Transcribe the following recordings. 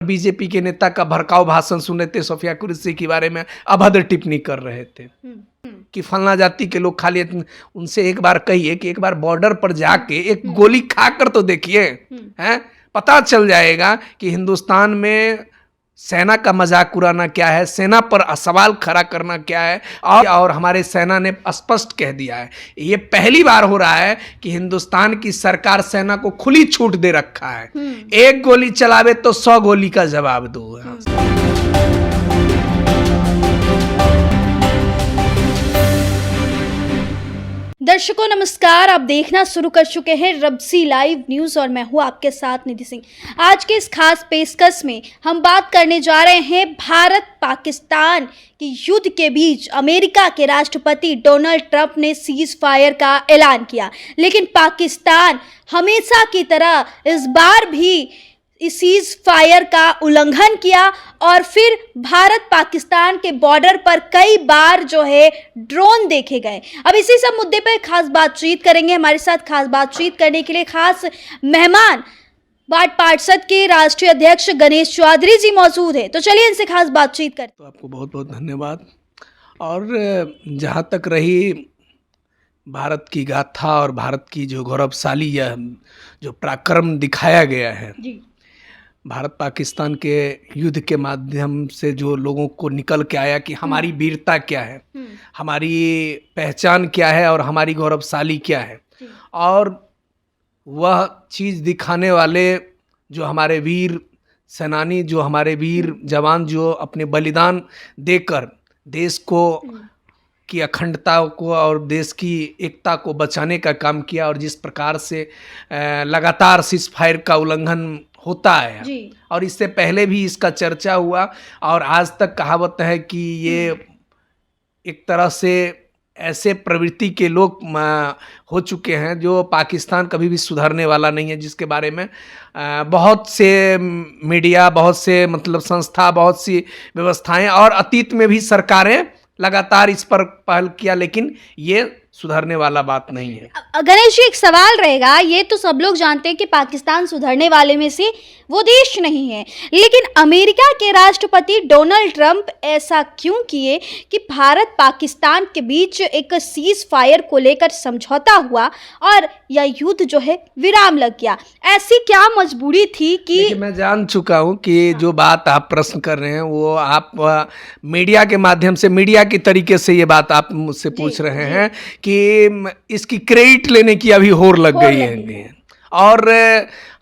BJP के नेता का भड़काऊ भाषण सुने थे सोफिया कुरैशी के बारे में, अभद्र टिप्पणी कर रहे थे कि फलना जाति के लोग खाली। उनसे एक बार कहिए कि एक बार बॉर्डर पर जाके एक गोली खाकर तो देखिए, हैं, पता चल जाएगा कि हिंदुस्तान में सेना का मजाक उड़ाना क्या है, सेना पर सवाल खड़ा करना क्या है। और हमारे सेना ने स्पष्ट कह दिया है, ये पहली बार हो रहा है कि हिंदुस्तान की सरकार सेना को खुली छूट दे रखा है, एक गोली चलावे तो 100 गोली का जवाब दो। दर्शकों नमस्कार, आप देखना शुरू कर चुके हैं रबसी लाइव न्यूज और मैं हूं आपके साथ निधि सिंह। आज के इस खास पेशकश में हम बात करने जा रहे हैं भारत पाकिस्तान के युद्ध के बीच अमेरिका के राष्ट्रपति डोनाल्ड ट्रंप ने सीज फायर का ऐलान किया, लेकिन पाकिस्तान हमेशा की तरह इस बार भी इस सीज फायर का उल्लंघन किया और फिर भारत पाकिस्तान के बॉर्डर पर कई बार जो है ड्रोन देखे गए। अब इसी सब मुद्दे पर खास बातचीत करेंगे। हमारे साथ खास बातचीत करने के लिए खास मेहमान वार्ड पार्षद के राष्ट्रीय अध्यक्ष गणेश चौधरी जी मौजूद है, तो चलिए इनसे खास बातचीत करते हैं। तो आपको बहुत बहुत धन्यवाद। और जहाँ तक रही भारत की गाथा और भारत की जो गौरवशाली यह जो पराक्रम दिखाया गया है जी। भारत पाकिस्तान के युद्ध के माध्यम से जो लोगों को निकल के आया कि हमारी वीरता क्या है, हमारी पहचान क्या है और हमारी गौरवशाली क्या है, और वह चीज़ दिखाने वाले जो हमारे वीर सेनानी, जो हमारे वीर जवान जो अपने बलिदान देकर देश को की अखंडता को और देश की एकता को बचाने का काम किया, और जिस प्रकार से लगातार सीज फायर का उल्लंघन होता है जी। और इससे पहले भी इसका चर्चा हुआ और आज तक कहावत है कि ये एक तरह से ऐसे प्रवृत्ति के लोग हो चुके हैं जो पाकिस्तान कभी भी सुधरने वाला नहीं है, जिसके बारे में बहुत से मीडिया, बहुत से मतलब संस्था, बहुत सी व्यवस्थाएं और अतीत में भी सरकारें लगातार इस पर पहल किया, लेकिन ये सुधरने वाला बात नहीं है। गणेश जी, एक सवाल रहेगा, ये तो सब लोग जानते हैं कि पाकिस्तान सुधरने वाले में से वो देश नहीं है, लेकिन अमेरिका के राष्ट्रपति डोनाल्ड ट्रंप ऐसा क्यों किए कि भारत पाकिस्तान के बीच एक सीज फायर को लेकर समझौता हुआ और यह युद्ध जो है विराम लग गया? ऐसी क्या मजबूरी थी कि मैं जान चुका हूं कि जो बात आप प्रश्न कर रहे हैं वो आप मीडिया के माध्यम से, मीडिया के तरीके से ये बात आप मुझसे पूछ रहे हैं कि इसकी क्रेडिट लेने की अभी होड़ लग गई है। और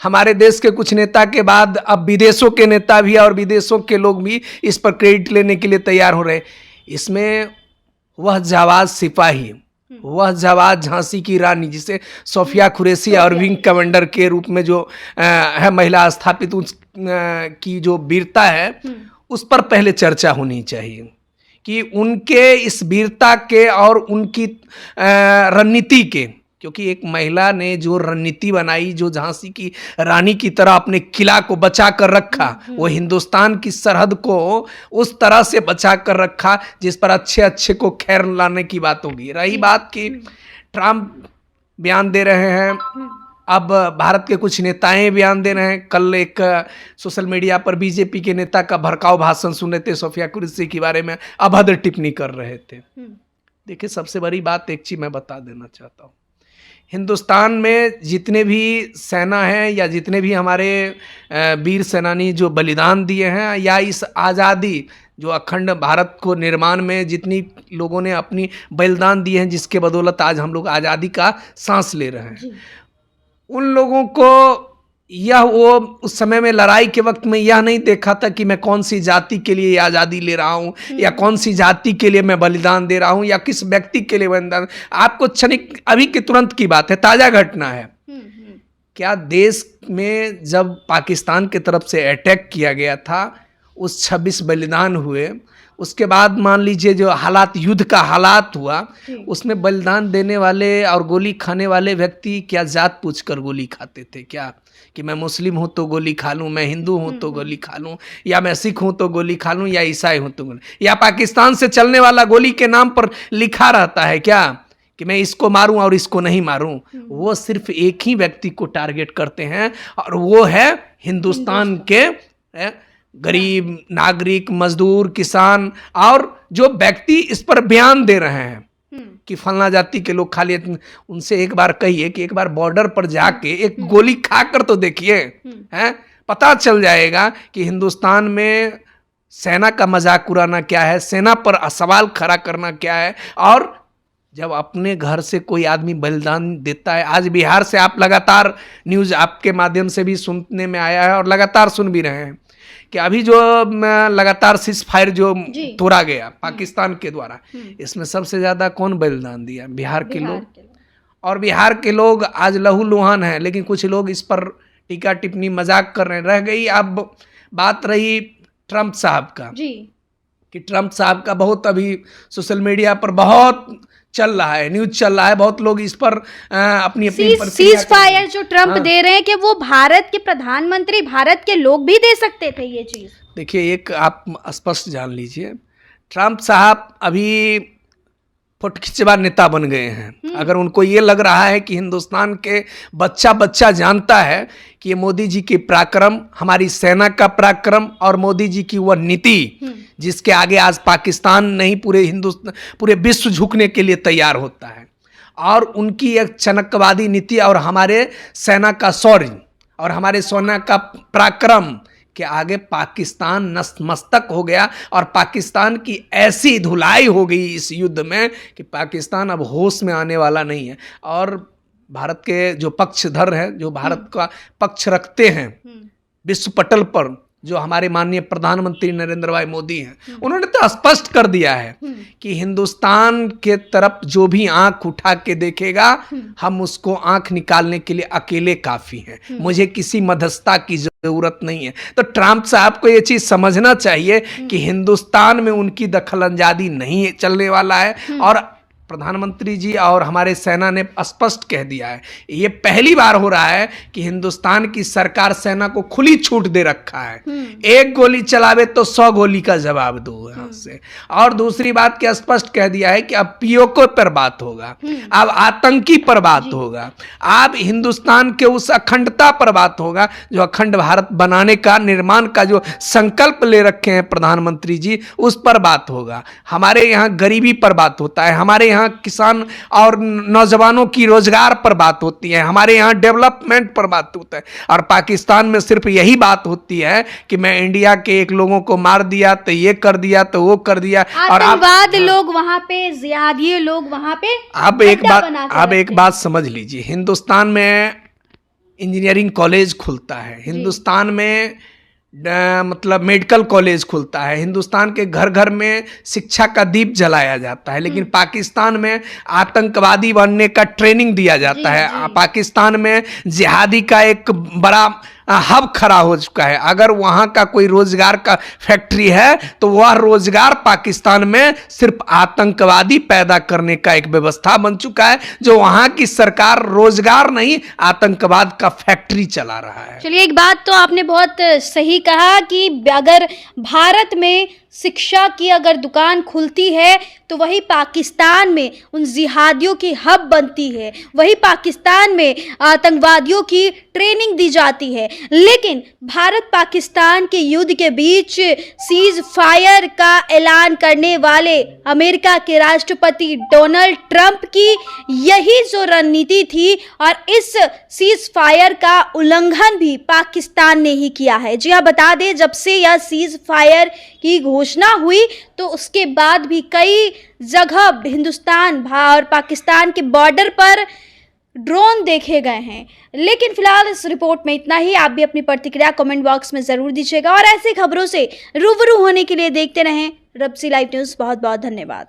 हमारे देश के कुछ नेता के बाद अब विदेशों के नेता भी और विदेशों के लोग भी इस पर क्रेडिट लेने के लिए तैयार हो रहे हैं। इसमें वह जाबाज सिपाही, वह जाबाज झांसी की रानी जिसे सोफिया कुरैशी और विंग कमांडर के रूप में जो है महिला स्थापित, की जो वीरता है उस पर पहले चर्चा होनी चाहिए कि उनके इस वीरता के और उनकी रणनीति के, क्योंकि एक महिला ने जो रणनीति बनाई, जो झांसी की रानी की तरह अपने किला को बचा कर रखा, वो हिंदुस्तान की सरहद को उस तरह से बचा कर रखा जिस पर अच्छे अच्छे को खैर लाने की बात होगी। रही बात कि ट्रंप बयान दे रहे हैं, अब भारत के कुछ नेताएं बयान दे रहे हैं। कल एक सोशल मीडिया पर बीजेपी के नेता का भड़काऊ भाषण सुने थे सोफिया कुरैशी के बारे में, अभद्र टिप्पणी कर रहे थे। देखिए, सबसे बड़ी बात एक चीज मैं बता देना चाहता हूँ, हिंदुस्तान में जितने भी सेना हैं या जितने भी हमारे वीर सेनानी जो बलिदान दिए हैं, या इस आज़ादी जो अखंड भारत को निर्माण में जितनी लोगों ने अपनी बलिदान दिए हैं, जिसके बदौलत आज हम लोग आज़ादी का सांस ले रहे हैं, उन लोगों को यह वो उस समय में लड़ाई के वक्त में यह नहीं देखा था कि मैं कौन सी जाति के लिए आज़ादी ले रहा हूँ या कौन सी जाति के लिए मैं बलिदान दे रहा हूँ या किस व्यक्ति के लिए बलिदान। आपको क्षणिक अभी के तुरंत की बात है, ताज़ा घटना है। क्या देश में जब पाकिस्तान की तरफ से अटैक किया गया था, उस 26 बलिदान हुए, उसके बाद मान लीजिए जो हालात, युद्ध का हालात हुआ, उसमें बलिदान देने वाले और गोली खाने वाले व्यक्ति क्या जात पूछकर गोली खाते थे? क्या कि मैं मुस्लिम हूँ तो गोली खा लूँ, मैं हिंदू हूँ तो गोली खा लूँ, या मैं सिख हूँ तो गोली खा लूँ, या ईसाई हूँ तो गोली, या पाकिस्तान से चलने वाला गोली के नाम पर लिखा रहता है क्या कि मैं इसको मारूं और इसको नहीं मारूं? वो सिर्फ एक ही व्यक्ति को टारगेट करते हैं और वो है हिंदुस्तान के गरीब नागरिक, मजदूर, किसान और जो व्यक्ति इस पर बयान दे रहे हैं कि फलना जाति के लोग खाली, उनसे एक बार कहिए कि एक बार बॉर्डर पर जाके एक गोली खाकर तो देखिए, हैं, पता चल जाएगा कि हिंदुस्तान में सेना का मजाक उड़ाना क्या है, सेना पर सवाल खड़ा करना क्या है। और जब अपने घर से कोई आदमी बलिदान देता है, आज बिहार से आप लगातार न्यूज़ आपके माध्यम से भी सुनने में आया है और लगातार सुन भी रहे हैं कि अभी जो लगातार सीज फायर जो तोड़ा गया पाकिस्तान के द्वारा, इसमें सबसे ज़्यादा कौन बलिदान दिया? बिहार के लोग। और बिहार के लोग आज लहूलुहान हैं, लेकिन कुछ लोग इस पर टीका टिप्पणी मजाक कर रहे हैं। रह गई अब बात रही ट्रंप साहब का कि ट्रंप साहब का बहुत अभी सोशल मीडिया पर बहुत चल रहा है, न्यूज चल रहा है, बहुत लोग इस पर अपनी सीज फायर जो ट्रंप दे रहे हैं कि वो भारत के प्रधानमंत्री, भारत के लोग भी दे सकते थे ये चीज। देखिए, एक आप स्पष्ट जान लीजिए, ट्रंप साहब अभी फुटखिचवा नेता बन गए हैं। अगर उनको ये लग रहा है कि हिंदुस्तान के बच्चा बच्चा जानता है कि ये मोदी जी के पराक्रम, हमारी सेना का पराक्रम और मोदी जी की वह नीति जिसके आगे आज पाकिस्तान नहीं पूरे विश्व झुकने के लिए तैयार होता है, और उनकी एक चनकवादी नीति और हमारे सेना का शौर्य और हमारे सेना का पराक्रम के आगे पाकिस्तान नतमस्तक हो गया। और पाकिस्तान की ऐसी धुलाई हो गई इस युद्ध में कि पाकिस्तान अब होश में आने वाला नहीं है। और भारत के जो पक्षधर हैं, जो भारत का पक्ष रखते हैं विश्व पटल पर, जो हमारे माननीय प्रधानमंत्री नरेंद्र भाई मोदी हैं, उन्होंने तो स्पष्ट कर दिया है कि हिंदुस्तान के तरफ जो भी आंख उठा के देखेगा, हम उसको आंख निकालने के लिए अकेले काफी हैं, मुझे किसी मध्यस्थता की जरूरत नहीं है। तो ट्रंप साहब को ये चीज समझना चाहिए कि हिंदुस्तान में उनकी दखलंदाजी नहीं चलने वाला है। और प्रधानमंत्री जी और हमारे सेना ने स्पष्ट कह दिया है, ये पहली बार हो रहा है कि हिंदुस्तान की सरकार सेना को खुली छूट दे रखा है, एक गोली चलावे तो 100 गोली का जवाब दो यहाँ से। और दूसरी बात क्या स्पष्ट कह दिया है कि अब पीओके पर बात होगा, अब आतंकी पर बात होगा, अब हिंदुस्तान के उस अखंडता पर बात होगा जो अखंड भारत बनाने का, निर्माण का जो संकल्प ले रखे हैं प्रधानमंत्री जी, उस पर बात होगा। हमारे यहाँ गरीबी पर बात होता है, हमारे यहाँ किसान और नौजवानों की रोजगार पर बात होती है, हमारे यहाँ डेवलपमेंट पर बात होता है। और पाकिस्तान में सिर्फ यही बात होती है कि मैं इंडिया के एक लोगों को मार दिया तो ये कर दिया तो वो कर दिया। और आतंकवाद लोग वहां पे, जिहादी लोग वहां पे। अब एक बात समझ लीजिए, हिंदुस्तान में इंजीनियरिंग कॉलेज खुलता है, हिंदुस्तान में मतलब मेडिकल कॉलेज खुलता है, हिंदुस्तान के घर घर में शिक्षा का दीप जलाया जाता है, लेकिन पाकिस्तान में आतंकवादी बनने का ट्रेनिंग दिया जाता है। पाकिस्तान में जिहादी का एक बड़ा हब खड़ा हो चुका है। अगर वहाँ का कोई रोजगार का फैक्ट्री है तो वह रोजगार पाकिस्तान में सिर्फ आतंकवादी पैदा करने का एक व्यवस्था बन चुका है, जो वहाँ की सरकार रोजगार नहीं आतंकवाद का फैक्ट्री चला रहा है। चलिए, एक बात तो आपने बहुत सही कहा कि अगर भारत में शिक्षा की अगर दुकान खुलती है तो वही पाकिस्तान में उन जिहादियों की हब बनती है, वही पाकिस्तान में आतंकवादियों की ट्रेनिंग दी जाती है। लेकिन भारत पाकिस्तान के युद्ध के बीच सीज फायर का ऐलान करने वाले अमेरिका के राष्ट्रपति डोनाल्ड ट्रंप की यही जो रणनीति थी, और इस सीज फायर का उल्लंघन भी पाकिस्तान ने ही किया है। जी हाँ, बता दें, जब से यह सीज फायर की घोषणा हुई तो उसके बाद भी कई जगह हिंदुस्तान और पाकिस्तान के बॉर्डर पर ड्रोन देखे गए हैं। लेकिन फिलहाल इस रिपोर्ट में इतना ही। आप भी अपनी प्रतिक्रिया कमेंट बॉक्स में जरूर दीजिएगा और ऐसी खबरों से रूबरू होने के लिए देखते रहें रब्सी लाइव न्यूज़। बहुत बहुत धन्यवाद।